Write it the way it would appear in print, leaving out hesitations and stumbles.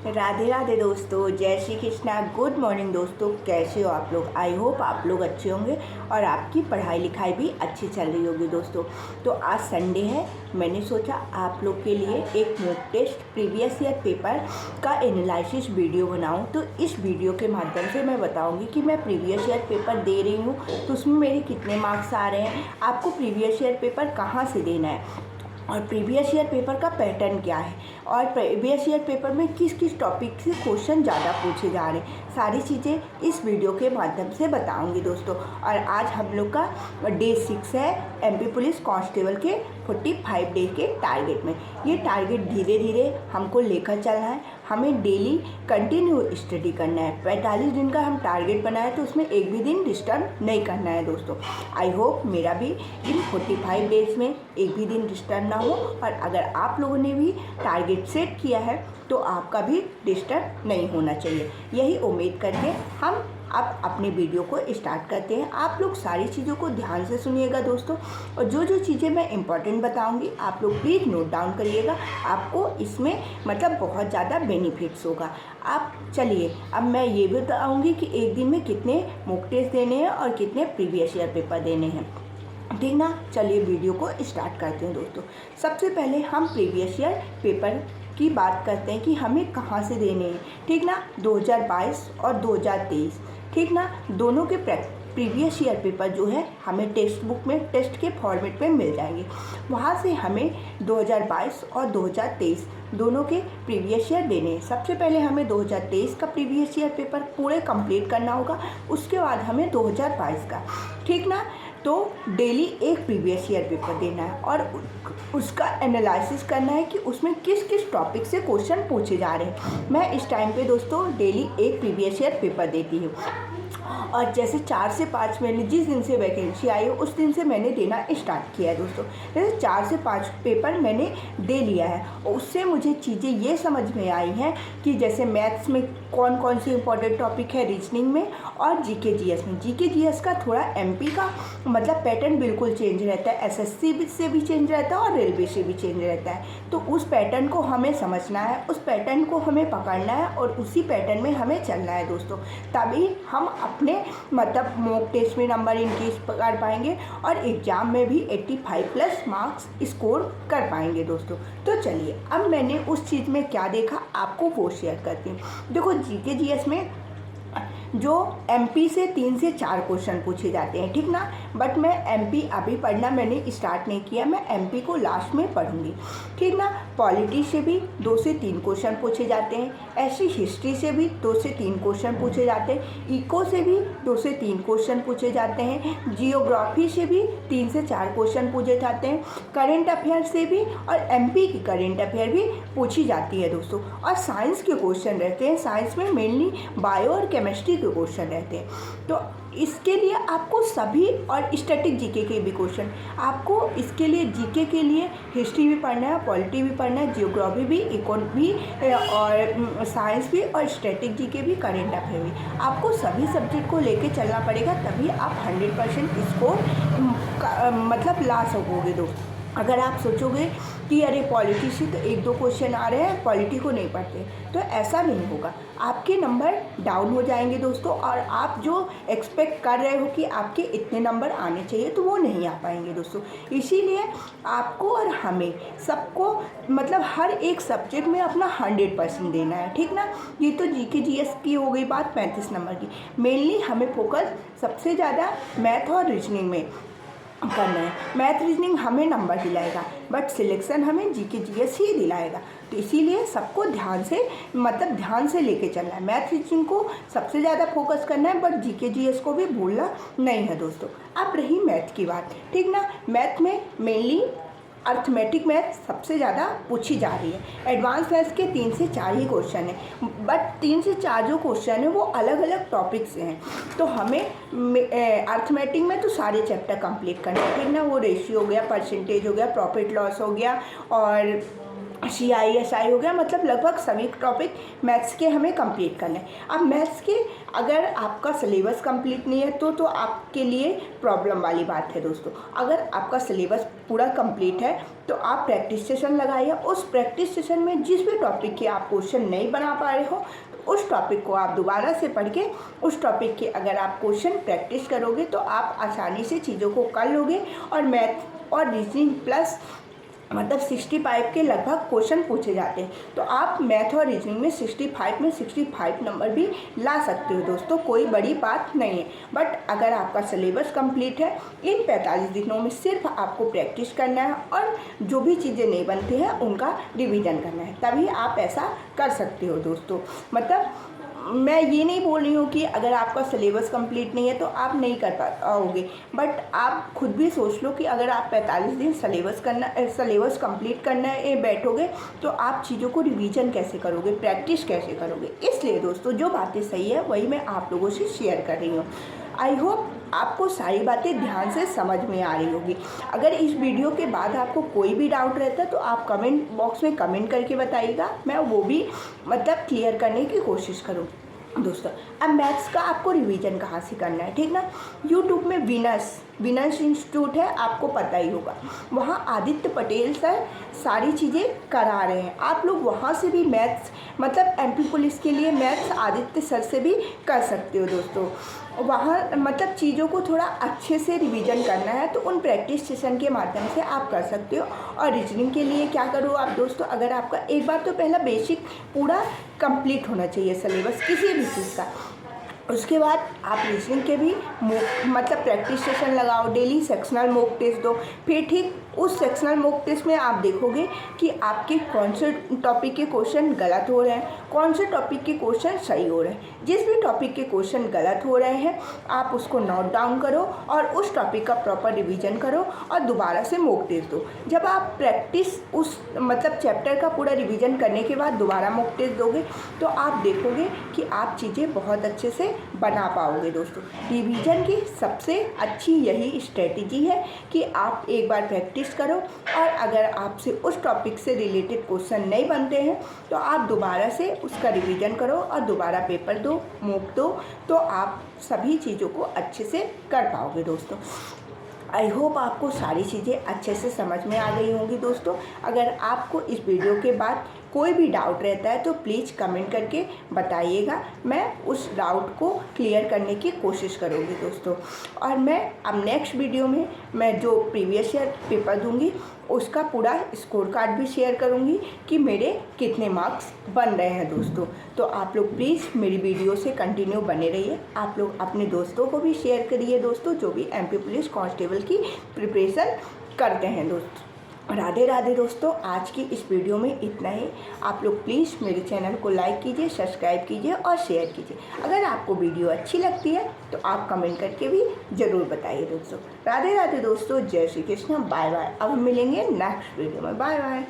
राधे राधे दोस्तों, जय Shri Krishna. Good morning दोस्तों, कैसे हो आप लोग। आई होप आप लोग अच्छे होंगे और आपकी पढ़ाई लिखाई भी अच्छी चल रही होगी दोस्तों। तो आज संडे है, मैंने सोचा आप लोग के लिए एक mock test previous year paper का एनालिसिस वीडियो बनाऊं। तो इस वीडियो के माध्यम से मैं बताऊंगी कि मैं प्रीवियस ईयर पेपर दे रही हूँ तो उसमें मेरे कितने मार्क्स आ रहे हैं, आपको प्रीवियस ईयर पेपर कहाँ से देना है और प्रीवियस ईयर पेपर का पैटर्न क्या है और प्रीवियस ईयर पेपर में किस किस टॉपिक से क्वेश्चन ज़्यादा पूछे जा रहे हैं, सारी चीज़ें इस वीडियो के माध्यम से बताऊंगी दोस्तों। और आज हम लोग का डे 6 है एमपी पुलिस कांस्टेबल के 45 डे के टारगेट में। ये टारगेट धीरे धीरे हमको लेकर चलना है, हमें डेली कंटिन्यू स्टडी करना है। 45 दिन का हम टारगेट बनाए तो उसमें एक भी दिन डिस्टर्ब नहीं करना है दोस्तों। आई होप मेरा भी इन 45 डेज में एक भी दिन डिस्टर्ब ना हो, और अगर आप लोगों ने भी टारगेट सेट किया है तो आपका भी डिस्टर्ब नहीं होना चाहिए। यही उम्मीद करके हम अब अपने वीडियो को स्टार्ट करते हैं। आप लोग सारी चीज़ों को ध्यान से सुनिएगा दोस्तों, और जो जो चीज़ें मैं इंपॉर्टेंट बताऊंगी आप लोग प्लीज़ नोट डाउन करिएगा, आपको इसमें मतलब बहुत ज़्यादा बेनिफिट्स होगा। आप चलिए अब मैं ये भी बताऊँगी कि एक दिन में कितने मॉक टेस्ट देने हैं और कितने प्रीवियस ईयर पेपर देने हैं, ठीक ना। चलिए वीडियो को स्टार्ट करते हैं दोस्तों। सबसे पहले हम प्रीवियस ईयर पेपर की बात करते हैं कि हमें कहाँ से देने हैं, ठीक ना। 2022 और 2023, ठीक ना, दोनों के प्रीवियस ईयर पेपर जो है हमें टेक्स्ट बुक में टेस्ट के फॉर्मेट में मिल जाएंगे। वहाँ से हमें 2022 और 2023 दोनों के प्रीवियस ईयर देने हैं। सबसे पहले हमें 2023 का प्रीवियस ईयर पेपर पूरे कंप्लीट करना होगा, उसके बाद हमें 2022 का, ठीक ना। तो डेली एक प्रीवियस ईयर पेपर देना है और उसका एनालिसिस करना है कि उसमें किस किस टॉपिक से क्वेश्चन पूछे जा रहे हैं। मैं इस टाइम पे दोस्तों डेली एक प्रीवियस ईयर पेपर देती हूँ, और जैसे 4 से 5 महीने जिस दिन से वैकेंसी आई हो उस दिन से मैंने देना स्टार्ट किया है दोस्तों। जैसे 4 से 5 पेपर मैंने दे लिया है और उससे मुझे चीज़ें ये समझ में आई हैं कि जैसे मैथ्स में कौन कौन से इंपॉर्टेंट टॉपिक है, रीजनिंग में और जीके जीएस में। जीके जीएस का थोड़ा एमपी का मतलब पैटर्न बिल्कुल चेंज रहता है, एसएससी से भी चेंज रहता है और रेलवे से भी चेंज रहता है। तो उस पैटर्न को हमें समझना है, उस पैटर्न को हमें पकड़ना है और उसी पैटर्न में हमें चलना है दोस्तों, तभी हम अपने मतलब मॉक टेस्ट में नंबर इंक्रीज कर पाएंगे और एग्ज़ाम में भी 85+ मार्क्स स्कोर कर पाएंगे दोस्तों। तो चलिए अब मैंने उस चीज़ में क्या देखा आपको वो शेयर करती हूँ। देखो जीके जीएस में जो एमपी से 3 से 4 क्वेश्चन पूछे जाते हैं, ठीक ना। बट मैं एमपी अभी पढ़ना मैंने स्टार्ट नहीं किया, मैं एमपी को लास्ट में पढ़ूंगी, ठीक ना। पॉलिटी से भी 2 से 3 क्वेश्चन पूछे जाते हैं, ऐसी हिस्ट्री से भी 2 से 3 क्वेश्चन पूछे जाते हैं, इको से भी 2 से 3 क्वेश्चन पूछे जाते हैं, जियोग्राफी से भी 3 से 4 क्वेश्चन पूछे जाते हैं, करेंट अफेयर से भी और एमपी की करेंट अफेयर भी पूछी जाती है दोस्तों। और साइंस के क्वेश्चन रहते हैं, साइंस में मेनली बायो और केमिस्ट्री के क्वेश्चन रहते हैं। तो इसके लिए आपको सभी और स्टैटिक जीके के भी क्वेश्चन, आपको इसके लिए जीके के लिए हिस्ट्री भी पढ़ना है, पॉलिटी भी पढ़ना है, जियोग्राफी भी, इकोनॉमी भी और साइंस भी और स्टैटिक जीके भी, करेंट अफेयर भी। आपको सभी सब्जेक्ट को लेके चलना पड़ेगा, तभी आप 100% स्कोर मतलब ला सकोगे दोस्तों। अगर आप सोचोगे कि अरे पॉलिटी से तो 1-2 क्वेश्चन आ रहे हैं, पॉलिटी को नहीं पढ़ते, तो ऐसा नहीं होगा, आपके नंबर डाउन हो जाएंगे दोस्तों। और आप जो एक्सपेक्ट कर रहे हो कि आपके इतने नंबर आने चाहिए तो वो नहीं आ पाएंगे दोस्तों। इसीलिए आपको और हमें सबको मतलब हर एक सब्जेक्ट में अपना 100% देना है, ठीक ना। ये तो जीके जीएस की हो गई बात 35 नंबर की। मेनली हमें फोकस सबसे ज़्यादा मैथ और रीजनिंग में करना है। मैथ रीजनिंग हमें नंबर दिलाएगा बट सिलेक्शन हमें जीके जीएस ही दिलाएगा, तो इसीलिए सबको ध्यान से मतलब ध्यान से लेके चलना है। मैथ रीजनिंग को सबसे ज़्यादा फोकस करना है बट जीके जीएस को भी भूलना नहीं है दोस्तों। अब रही मैथ की बात, ठीक ना। मैथ में मेनली अर्थमेटिक मैथ सबसे ज़्यादा पूछी जा रही है। एडवांस मैथ्स के 3 से 4 ही क्वेश्चन हैं, बट 3 से 4 जो क्वेश्चन है वो अलग अलग टॉपिक से हैं। तो हमें अर्थमेटिक में तो सारे चैप्टर कंप्लीट करना है, ठीक ना। वो रेशियो हो गया, परसेंटेज हो गया, प्रॉफिट लॉस हो गया और CISI हो गया, मतलब लगभग सभी टॉपिक मैथ्स के हमें कंप्लीट करने हैं। अब मैथ्स के अगर आपका सिलेबस कंप्लीट नहीं है तो आपके लिए प्रॉब्लम वाली बात है दोस्तों। अगर आपका सिलेबस पूरा कंप्लीट है तो आप प्रैक्टिस सेशन लगाइए। उस प्रैक्टिस सेशन में जिस भी टॉपिक के आप क्वेश्चन नहीं बना पा रहे हो तो उस टॉपिक को आप दोबारा से पढ़ के उस टॉपिक के अगर आप क्वेश्चन प्रैक्टिस करोगे तो आप आसानी से चीज़ों को कर लोगे। और मैथ और रीजनिंग प्लस मतलब 65 के लगभग क्वेश्चन पूछे जाते हैं, तो आप मैथ और रीजनिंग में 65 में 65 नंबर भी ला सकते हो दोस्तों, कोई बड़ी बात नहीं है। बट अगर आपका सिलेबस कंप्लीट है, इन 45 दिनों में सिर्फ आपको प्रैक्टिस करना है और जो भी चीज़ें नहीं बनती हैं उनका रिवीजन करना है, तभी आप ऐसा कर सकते हो दोस्तों। मतलब मैं ये नहीं बोल रही हूँ कि अगर आपका सिलेबस कंप्लीट नहीं है तो आप नहीं कर पाओगे, बट आप खुद भी सोच लो कि अगर आप 45 दिन सिलेबस कंप्लीट करने बैठोगे तो आप चीज़ों को रिवीजन कैसे करोगे, प्रैक्टिस कैसे करोगे। इसलिए दोस्तों जो बातें सही है वही मैं आप लोगों से शेयर कर रही हूँ। आई होप आपको सारी बातें ध्यान से समझ में आ रही होगी। अगर इस वीडियो के बाद आपको कोई भी डाउट रहता है तो आप कमेंट बॉक्स में कमेंट करके बताइएगा, मैं वो भी मतलब क्लियर करने की कोशिश करूँगी दोस्तों। अब मैथ्स का आपको रिवीजन कहाँ से करना है, ठीक ना। यूट्यूब में विनर्स इंस्टीट्यूट है, आपको पता ही होगा, वहाँ आदित्य पटेल सर सारी चीज़ें करा रहे हैं। आप लोग वहाँ से भी मैथ्स मतलब MP पुलिस के लिए मैथ्स आदित्य सर से भी कर सकते हो दोस्तों। वहाँ मतलब चीज़ों को थोड़ा अच्छे से रिवीजन करना है तो उन प्रैक्टिस सेशन के माध्यम से आप कर सकते हो। और रीजनिंग के लिए क्या करो आप दोस्तों, अगर आपका एक बार तो पहला बेसिक पूरा कंप्लीट होना चाहिए सिलेबस किसी भी चीज़ का, उसके बाद आप रीजनिंग के भी मतलब प्रैक्टिस सेशन लगाओ, डेली सेक्शनल मॉक टेस्ट दो। फिर ठीक उस सेक्शनल मॉक टेस्ट में आप देखोगे कि आपके कौन से टॉपिक के क्वेश्चन गलत हो रहे हैं, कौन से टॉपिक के क्वेश्चन सही हो रहे हैं। जिस भी टॉपिक के क्वेश्चन गलत हो रहे हैं आप उसको नोट डाउन करो और उस टॉपिक का प्रॉपर रिवीजन करो और दोबारा से मॉक टेस्ट दो। जब आप प्रैक्टिस उस मतलब चैप्टर का पूरा रिवीजन करने के बाद दोबारा मॉक टेस्ट दोगे तो आप देखोगे कि आप चीज़ें बहुत अच्छे से बना पाओगे दोस्तों। रिवीजन की सबसे अच्छी यही स्ट्रेटजी है कि आप एक बार प्रैक्टिस करो और अगर आपसे उस टॉपिक से रिलेटेड क्वेश्चन नहीं बनते हैं तो आप दोबारा से उसका रिवीजन करो और दोबारा पेपर दो, मॉक दो, तो आप सभी चीज़ों को अच्छे से कर पाओगे दोस्तों। आई होप आपको सारी चीज़ें अच्छे से समझ में आ गई होंगी दोस्तों। अगर आपको इस वीडियो के बाद कोई भी डाउट रहता है तो प्लीज़ कमेंट करके बताइएगा, मैं उस डाउट को क्लियर करने की कोशिश करूँगी दोस्तों। और मैं अब नेक्स्ट वीडियो में मैं जो प्रीवियस ईयर पेपर दूँगी उसका पूरा स्कोर कार्ड भी शेयर करूँगी कि मेरे कितने मार्क्स बन रहे हैं दोस्तों। तो आप लोग प्लीज़ मेरी वीडियो से कंटिन्यू बने रहिए। आप लोग अपने दोस्तों को भी शेयर करिए दोस्तों जो भी MP पुलिस कांस्टेबल की प्रिपरेशन करते हैं दोस्तों। राधे राधे दोस्तों, आज की इस वीडियो में इतना ही। आप लोग प्लीज़ मेरे चैनल को लाइक कीजिए, सब्सक्राइब कीजिए और शेयर कीजिए। अगर आपको वीडियो अच्छी लगती है तो आप कमेंट करके भी ज़रूर बताइए दोस्तों। राधे राधे दोस्तों, जय श्री कृष्ण, बाय बाय। अब हम मिलेंगे नेक्स्ट वीडियो में, बाय बाय।